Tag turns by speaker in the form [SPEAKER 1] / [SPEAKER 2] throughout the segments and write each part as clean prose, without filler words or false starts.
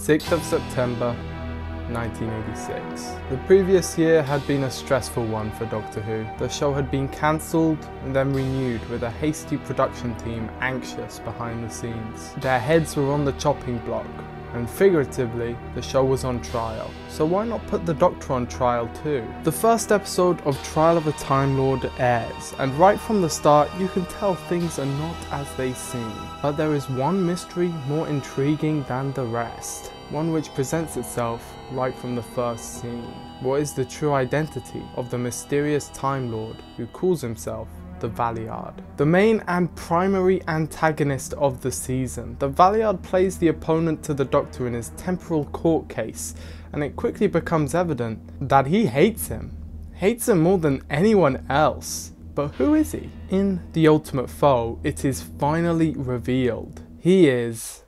[SPEAKER 1] 6th of September 1986. The previous year had been a stressful one for Doctor Who. The show had been cancelled and then renewed with a hasty production team anxious behind the scenes. Their heads were on the chopping block, and figuratively, the show was on trial. So why not put the Doctor on trial too? The first episode of Trial of a Time Lord airs, and right from the start you can tell things are not as they seem. But there is one mystery more intriguing than the rest. One which presents itself right from the first scene. What is the true identity of the mysterious Time Lord who calls himself the Valeyard? The main and primary antagonist of the season, the Valeyard plays the opponent to the Doctor in his temporal court case, and it quickly becomes evident that he hates him. Hates him more than anyone else. But who is he? In The Ultimate Foe, it is finally revealed. He is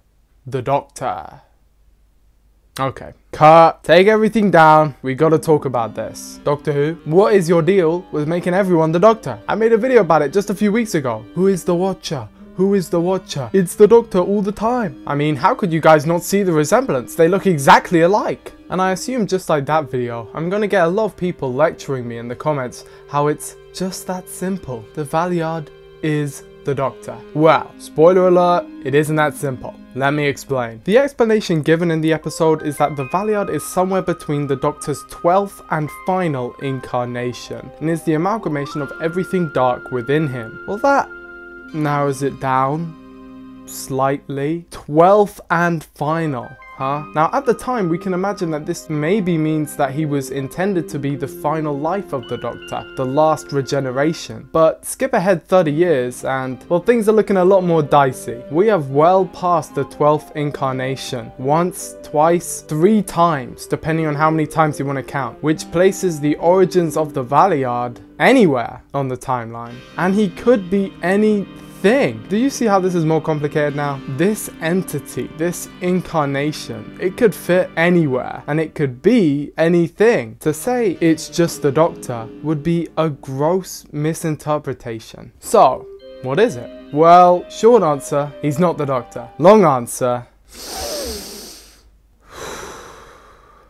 [SPEAKER 1] the Doctor. Okay, cut. Take everything down. We gotta talk about this. Doctor Who, what is your deal with making everyone the Doctor? I made a video about it just a few weeks ago. Who is the Watcher? Who is the Watcher? It's the Doctor all the time. I mean, how could you guys not see the resemblance? They look exactly alike. And I assume just like that video, I'm gonna get a lot of people lecturing me in the comments how it's just that simple. The Valeyard is the Doctor. Well, spoiler alert, it isn't that simple. Let me explain. The explanation given in the episode is that the Valeyard is somewhere between the Doctor's 12th and final incarnation, and is the amalgamation of everything dark within him. Well, that narrows it down slightly. 12th and final. Huh? Now at the time we can imagine that this maybe means that he was intended to be the final life of the Doctor, the last regeneration. But skip ahead 30 years and, well, things are looking a lot more dicey. We have well past the 12th incarnation. Once, twice, 3 times, depending on how many times you want to count, which places the origins of the Valeyard anywhere on the timeline. And he could be anything. Do you see how this is more complicated now? This entity, this incarnation, it could fit anywhere and it could be anything. To say it's just the Doctor would be a gross misinterpretation. So, what is it? Well, short answer, he's not the Doctor. Long answer,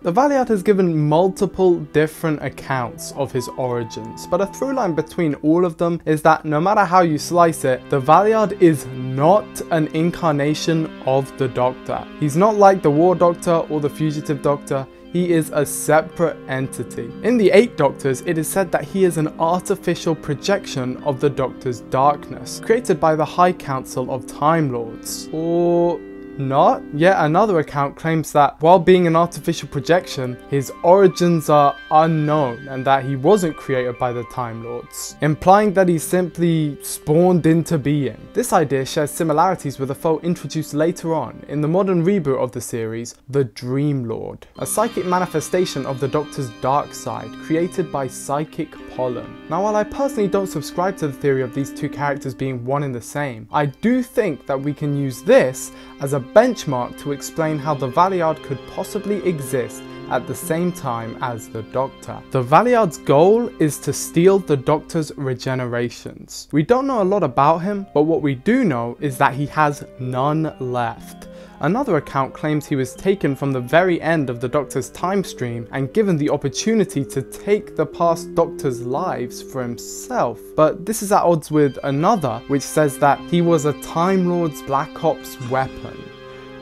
[SPEAKER 1] the Valeyard has given multiple different accounts of his origins, but a through line between all of them is that no matter how you slice it, the Valeyard is not an incarnation of the Doctor. He's not like the War Doctor or the Fugitive Doctor. He is a separate entity. In the 8 Doctors, it is said that he is an artificial projection of the Doctor's darkness, created by the High Council of Time Lords. Or not. Yet another account claims that while being an artificial projection, his origins are unknown and that he wasn't created by the Time Lords, implying that he simply spawned into being. This idea shares similarities with a foe introduced later on in the modern reboot of the series, the Dream Lord, a psychic manifestation of the Doctor's dark side created by psychic pollen. Now, while I personally don't subscribe to the theory of these two characters being one and the same, I do think that we can use this as a benchmark to explain how the Valeyard could possibly exist at the same time as the Doctor. The Valeyard's goal is to steal the Doctor's regenerations. We don't know a lot about him, but what we do know is that he has none left. Another account claims he was taken from the very end of the Doctor's time stream and given the opportunity to take the past Doctor's lives for himself. But this is at odds with another, which says that he was a Time Lord's Black Ops weapon.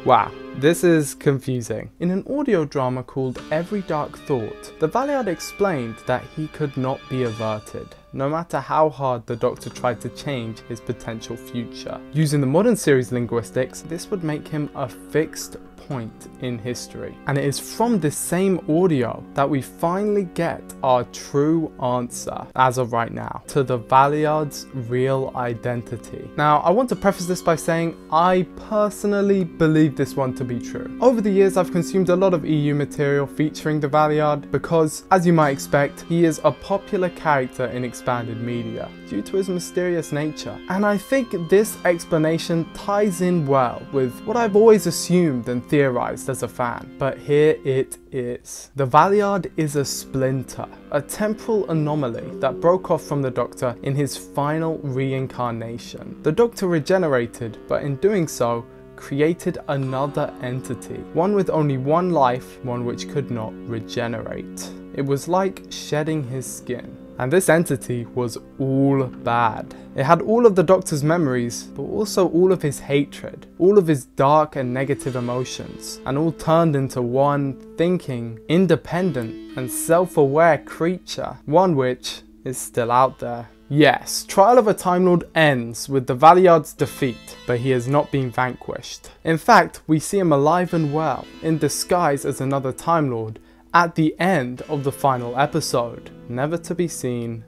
[SPEAKER 1] Wow, this is confusing. In an audio drama called Every Dark Thought, the Valeyard explained that he could not be averted, no matter how hard the Doctor tried to change his potential future. Using the modern series linguistics, this would make him a fixed point in history. And it is from this same audio that we finally get our true answer, as of right now, to the Valeyard's real identity. Now, I want to preface this by saying I personally believe this one to be true. Over the years, I've consumed a lot of EU material featuring the Valeyard because, as you might expect, he is a popular character in expanded media due to his mysterious nature. And I think this explanation ties in well with what I've always assumed and theorized as a fan, but here it is. The Valeyard is a splinter, a temporal anomaly that broke off from the Doctor in his final reincarnation. The Doctor regenerated, but in doing so, created another entity, one with only one life, one which could not regenerate. It was like shedding his skin. And this entity was all bad. It had all of the Doctor's memories, but also all of his hatred, all of his dark and negative emotions, and all turned into one thinking, independent, and self-aware creature, one which is still out there. Yes, Trial of a Time Lord ends with the Valeyard's defeat, but he has not been vanquished. In fact, we see him alive and well, in disguise as another Time Lord, at the end of the final episode, never to be seen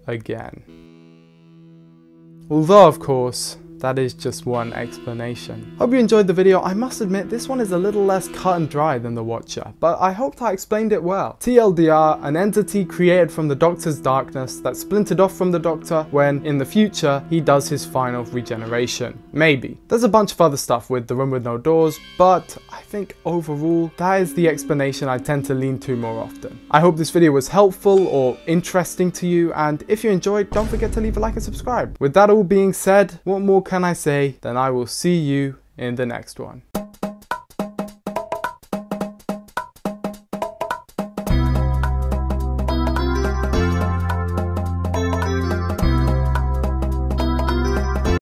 [SPEAKER 1] again. Although, of course, that is just one explanation. Hope you enjoyed the video. I must admit, this one is a little less cut and dry than The Watcher, but I hoped I explained it well. TLDR, an entity created from the Doctor's darkness that splintered off from the Doctor when, in the future, he does his final regeneration. Maybe. There's a bunch of other stuff with The Room with No Doors, but I think overall, that is the explanation I tend to lean to more often. I hope this video was helpful or interesting to you, and if you enjoyed, don't forget to leave a like and subscribe. With that all being said, what more can I say? Then I will see you in the next one.